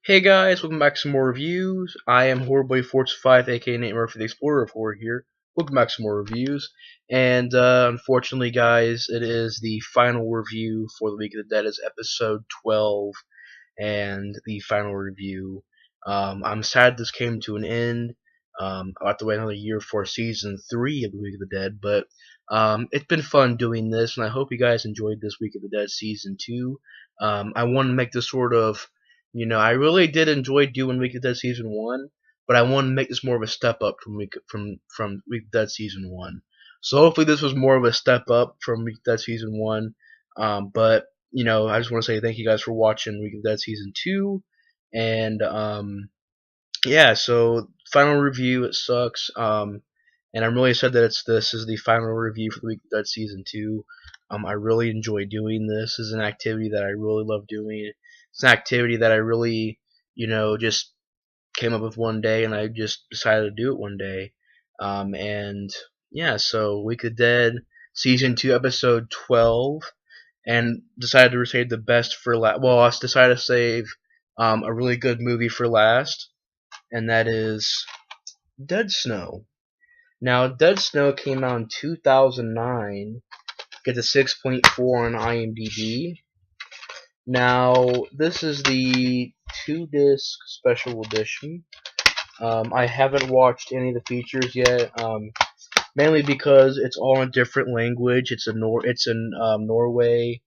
Hey guys, welcome back to some more reviews. I am Horrorboy425, aka Nate Murphy, the Explorer of Horror here. Welcome back to some more reviews. And unfortunately, guys, it is the final review for the Week of the Dead is episode 12, and the final review. I'm sad this came to an end. I'll have to wait another year for season 3 of the Week of the Dead, but it's been fun doing this, and I hope you guys enjoyed this Week of the Dead season 2. I want to make this sort of I really did enjoy doing Week of the Dead season 1, but I want to make this more of a step up from Week of the Dead season 1. So hopefully this was more of a step up from Week of the Dead season 1. But I just want to say thank you guys for watching Week of the Dead season 2, and yeah. So final review, it sucks. And I'm really sad that this is the final review for the Week of the Dead season 2. I really enjoy doing this. This is an activity that I really love doing. It's an activity that I really, just came up with one day, and I just decided to do it one day. And yeah, so Week of the Dead season 2, episode 12, and decided to save the best for last. Well, I decided to save a really good movie for last, and that is Dead Snow. Now, Dead Snow came out in 2009. Gets a 6.4 on IMDb. Now, this is the 2-disc special edition. I haven't watched any of the features yet, mainly because it's all in a different language. It's in Norway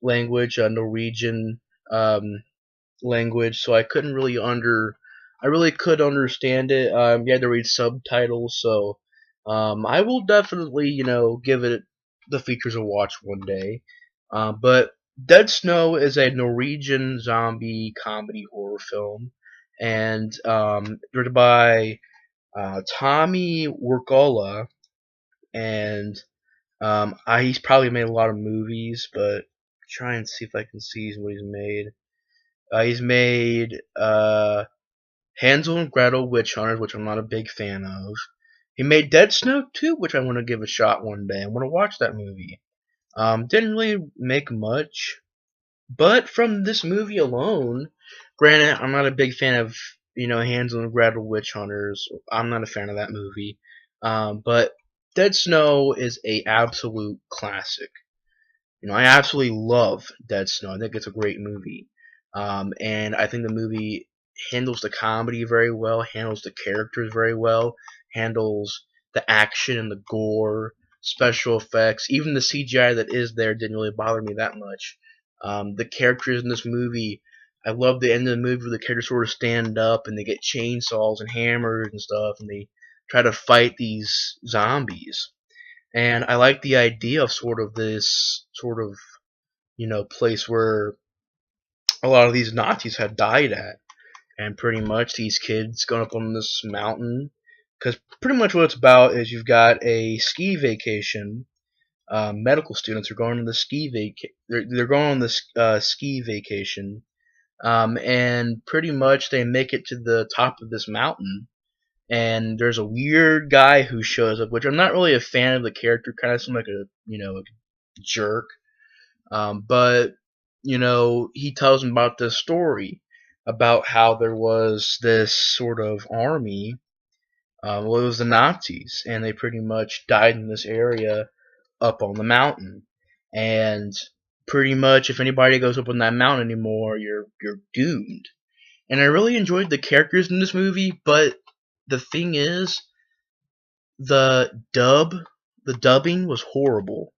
language, Norwegian language, so I really could understand it. You had to read subtitles, so I will definitely, give it the features a watch one day. But Dead Snow is a Norwegian zombie comedy horror film, and directed by Tommy Wirkola, and he's probably made a lot of movies, but try and see if I can see what he's made. He's made Hansel and Gretel Witch Hunters, which I'm not a big fan of. He made Dead Snow 2, which I want to give a shot one day. I want to watch that movie. Didn't really make much, but from this movie alone, granted, I'm not a big fan of Hansel and Gretel Witch Hunters. I'm not a fan of that movie, but Dead Snow is a absolute classic. I absolutely love Dead Snow. I think it's a great movie, and I think the movie handles the comedy very well, handles the characters very well, handles the action and the gore, special effects, even the CGI that is there didn't really bother me that much. The characters in this movie, I love the end of the movie where the characters sort of stand up and they get chainsaws and hammers and stuff, and they try to fight these zombies. And I like the idea of sort of this sort of place where a lot of these Nazis had died at, and pretty much these kids going up on this mountain, because pretty much what it's about is you've got a ski vacation. Medical students are going on the they're going on this ski vacation, and pretty much they make it to the top of this mountain, and there's a weird guy who shows up, which I'm not really a fan of the character. Kind of seems like a jerk, but he tells them about this story about how there was this sort of army. Well, it was the Nazis, and they pretty much died in this area up on the mountain. And pretty much, if anybody goes up on that mountain anymore, you're doomed. And I really enjoyed the characters in this movie, but the thing is, the dubbing was horrible.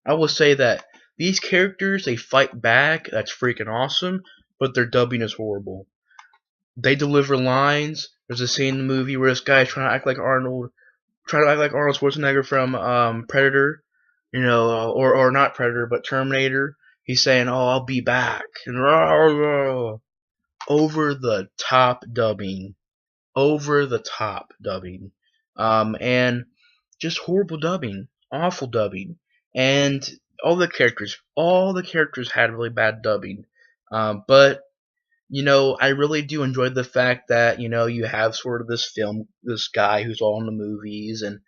I will say that these characters, they fight back. That's freaking awesome, but their dubbing is horrible. They deliver lines. There's a scene in the movie where this guy's trying to act like Arnold Schwarzenegger from Predator, or not Predator, but Terminator. He's saying, "Oh, I'll be back," and over the top dubbing, and just horrible dubbing, awful dubbing, and all the characters had really bad dubbing, but I really do enjoy the fact that, you have sort of this guy who's all in the movies, and,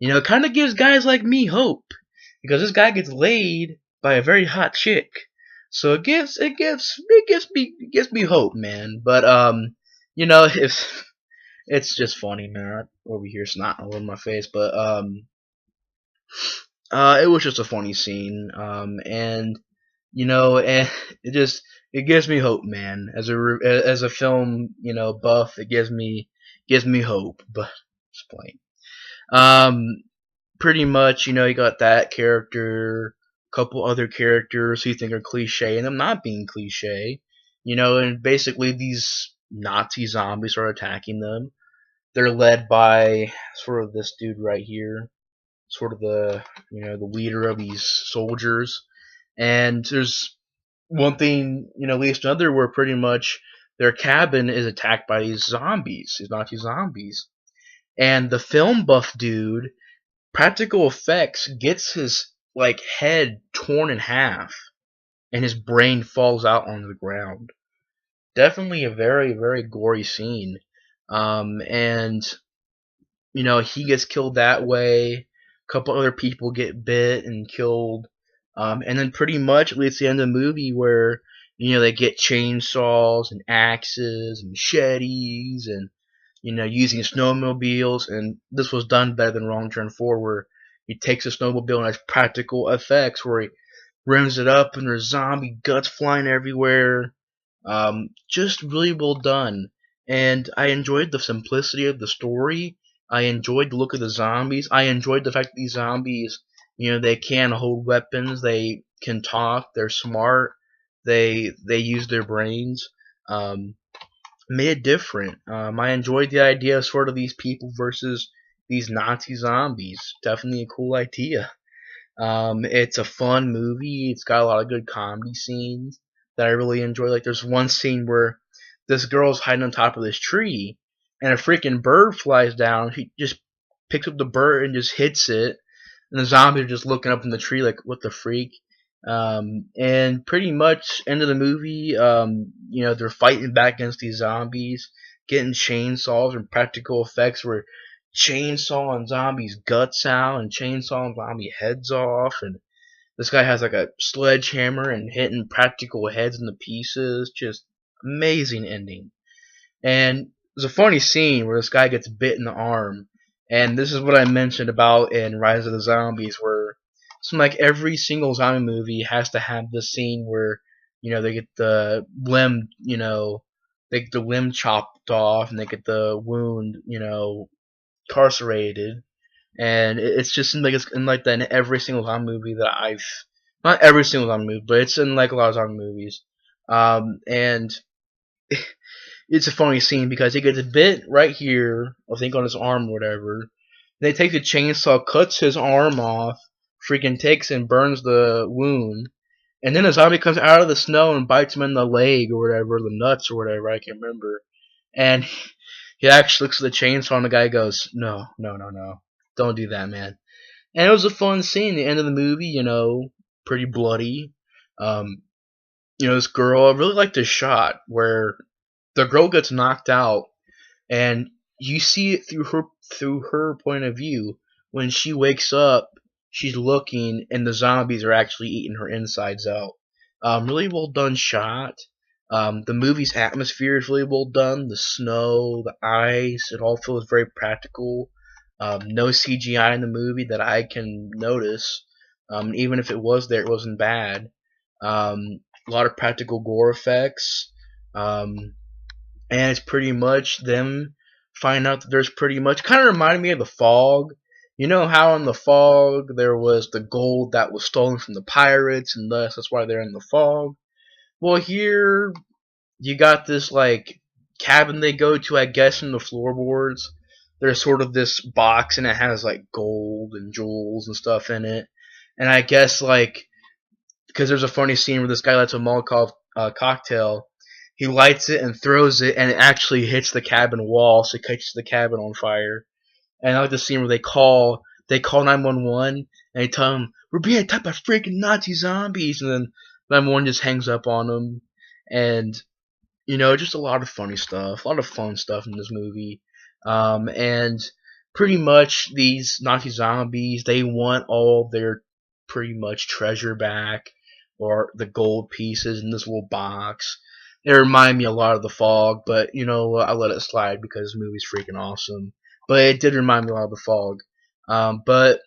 it kind of gives guys like me hope, because this guy gets laid by a very hot chick. So it gives me hope, man. But if it's just funny, man. Over here, snot all over my face, but it was just a funny scene, and and it gives me hope, man. As a film, buff, it gives me hope. But just plain. Um, Pretty much, you got that character, a couple other characters who you think are cliche, and them not being cliche. And basically these Nazi zombies are attacking them. They're led by sort of this dude right here, sort of the leader of these soldiers. And there's one thing, leads to another, where pretty much their cabin is attacked by these Nazi zombies. And the film buff dude, practical effects, gets his head torn in half, and his brain falls out on the ground. Definitely a very, very gory scene. And he gets killed that way. A couple other people get bit and killed. And then pretty much it leads to the end of the movie where they get chainsaws and axes and machetes and using snowmobiles. And this was done better than Wrong Turn 4, where he takes a snowmobile and has practical effects where he rims it up and there's zombie guts flying everywhere. Just really well done. And I enjoyed the simplicity of the story. I enjoyed the look of the zombies. I enjoyed the fact that these zombies, they can hold weapons. They can talk. They're smart. They use their brains. Made it different. I enjoyed the idea of sort of these people versus these Nazi zombies. Definitely a cool idea. It's a fun movie. It's got a lot of good comedy scenes that I really enjoy. Like there's one scene where this girl's hiding on top of this tree, and a freaking bird flies down. She just picks up the bird and just hits it, and the zombies are just looking up in the tree like, what the freak? And pretty much end of the movie, they're fighting back against these zombies, getting chainsaws and practical effects where chainsawing zombies' guts out and chainsawing zombie heads off, and this guy has like a sledgehammer and hitting practical heads into pieces. Just amazing ending. And there's a funny scene where this guy gets bit in the arm, and this is what I mentioned about in Rise of the Zombies, where some like every single zombie movie has to have this scene where they get the limb, they get the limb chopped off, and they get the wound, incarcerated. And it's just like it's in like that in every single zombie movie that I've, not every single zombie movie, but it's in like a lot of zombie movies. And it's a funny scene because he gets a bit right here, I think on his arm or whatever. They take the chainsaw, cuts his arm off, freaking takes and burns the wound, and then a zombie comes out of the snow and bites him in the leg or whatever, the nuts or whatever, I can't remember. And he actually looks at the chainsaw and the guy goes, no, no, no, no. Don't do that, man. And it was a fun scene. The end of the movie, pretty bloody. This girl, I really liked this shot where the girl gets knocked out, and you see it through her point of view. When she wakes up, she's looking, and the zombies are actually eating her insides out. Really well done shot. The movie's atmosphere is really well done. The snow, the ice, it all feels very practical. No CGI in the movie that I can notice. Even if it was there, it wasn't bad. A lot of practical gore effects. And it's pretty much them find out that there's pretty much, kind of reminded me of The Fog. You know how in The Fog there was the gold that was stolen from the pirates, and thus that's why they're in the fog. Well, here you got this like cabin they go to, I guess, in the floorboards. There's sort of this box, and it has like gold and jewels and stuff in it. And I guess like because there's a funny scene where this guy lights a Molotov cocktail. He lights it and throws it, and it actually hits the cabin wall, so it catches the cabin on fire. And I like the scene where they call 911, and they tell them, we're being attacked by freaking Nazi zombies, and then 911 just hangs up on them. And just a lot of funny stuff, a lot of fun stuff in this movie. And pretty much these Nazi zombies, they want all their pretty much treasure back. or the gold pieces in this little box. It reminded me a lot of The Fog, but you know I let it slide because the movie's freaking awesome. But it did remind me a lot of The Fog. But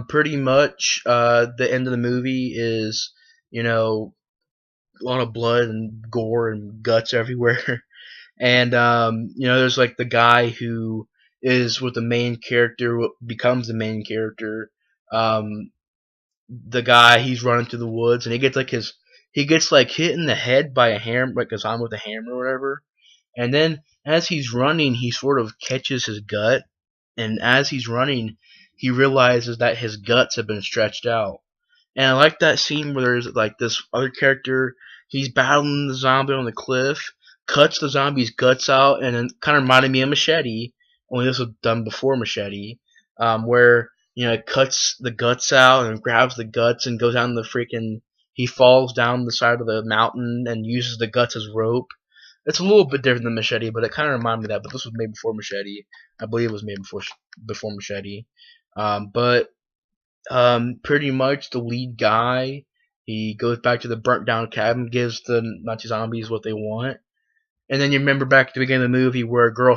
pretty much the end of the movie is, you know, a lot of blood and gore and guts everywhere. And you know, there's like the guy who is with the main character, becomes the main character. Um, the guy, he's running through the woods and he gets like hit in the head by a hammer, like a zombie with a hammer or whatever. And then as he's running, he sort of catches his gut, and as he's running, he realizes that his guts have been stretched out. And I like that scene where there's like this other character, he's battling the zombie on the cliff, cuts the zombie's guts out, and it kind of reminded me of Machete, only this was done before Machete, where, you know, it cuts the guts out and grabs the guts and goes down the freaking, he falls down the side of the mountain and uses the guts as rope. It's a little bit different than Machete, but it kind of reminded me of that. But this was made before Machete. I believe it was made before Machete. But pretty much the lead guy, he goes back to the burnt down cabin, gives the Nazi zombies what they want, and then you remember back at the beginning of the movie where a girl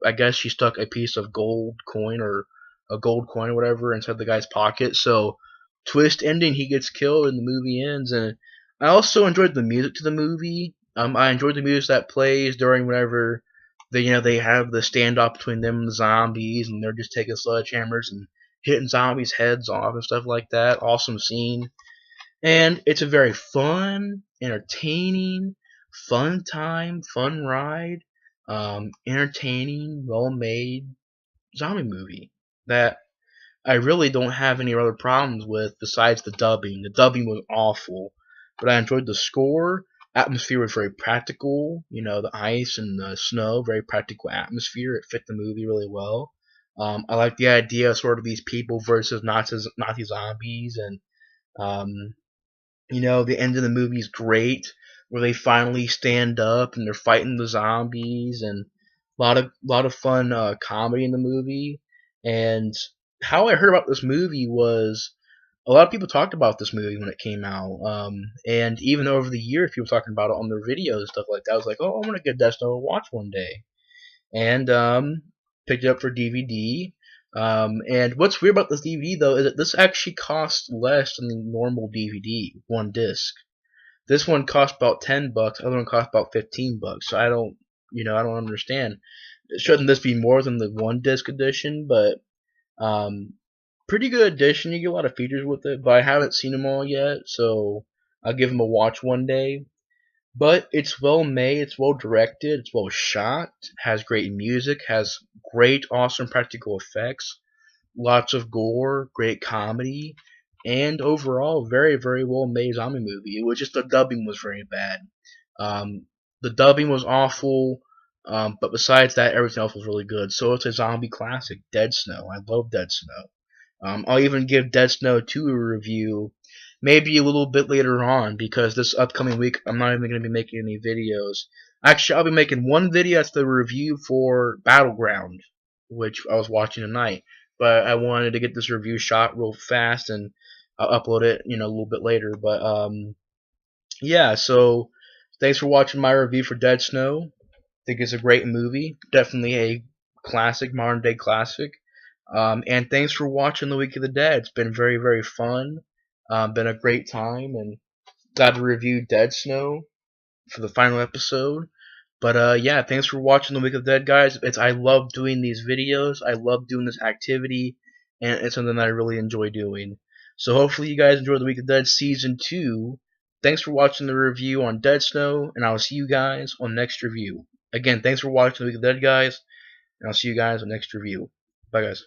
I guess she stuck a piece of gold coin or a gold coin or whatever inside the guy's pocket. So twist ending, he gets killed and the movie ends. And I also enjoyed the music to the movie. I enjoyed the music that plays during whenever they have the standoff between them and the zombies, and they're just taking sledgehammers and hitting zombies' heads off and stuff like that. Awesome scene. And it's a very fun, entertaining, fun time, fun ride, entertaining, well-made zombie movie that I really don't have any other problems with besides the dubbing. The dubbing was awful, but I enjoyed the score. Atmosphere was very practical. You know, the ice and the snow, very practical atmosphere. It fit the movie really well. I like the idea of sort of these people versus Nazi zombies, and you know, the end of the movie is great, where they finally stand up and they're fighting the zombies, and a lot of fun comedy in the movie. And how I heard about this movie was a lot of people talked about this movie when it came out, and even over the years, people talking about it on their videos and stuff like that. I was like, oh, I want to give Death Note a watch one day, and picked it up for DVD. And what's weird about this DVD though is that this actually costs less than the normal DVD, one disc. This one cost about $10, the other one cost about $15. So I don't understand. Shouldn't this be more than the one disc edition? But pretty good edition. You get a lot of features with it, but I haven't seen them all yet, so I'll give them a watch one day. But it's well made, it's well directed, it's well shot, has great music, has great, awesome practical effects, lots of gore, great comedy, and overall, very, very well made zombie movie. It was just the dubbing was very bad. The dubbing was awful, but besides that, everything else was really good. So it's a zombie classic, Dead Snow. I love Dead Snow. I'll even give Dead Snow 2 a review maybe a little bit later on, because this upcoming week I'm not even going to be making any videos. Actually, I'll be making one video. That's the review for Battleground, which I was watching tonight. But I wanted to get this review shot real fast, and I'll upload it, you know, a little bit later. But yeah. So thanks for watching my review for Dead Snow. I think it's a great movie. Definitely a classic, modern day classic. And thanks for watching The Week of the Dead. It's been very, very fun. Been a great time, and glad to review Dead Snow for the final episode. But yeah, thanks for watching The Week of the Dead, guys. I love doing these videos. I love doing this activity, and it's something that I really enjoy doing. So hopefully you guys enjoy The Week of the Dead Season 2. Thanks for watching the review on Dead Snow, and I'll see you guys on next review. Again, thanks for watching The Week of the Dead, guys, and I'll see you guys on next review. Bye, guys.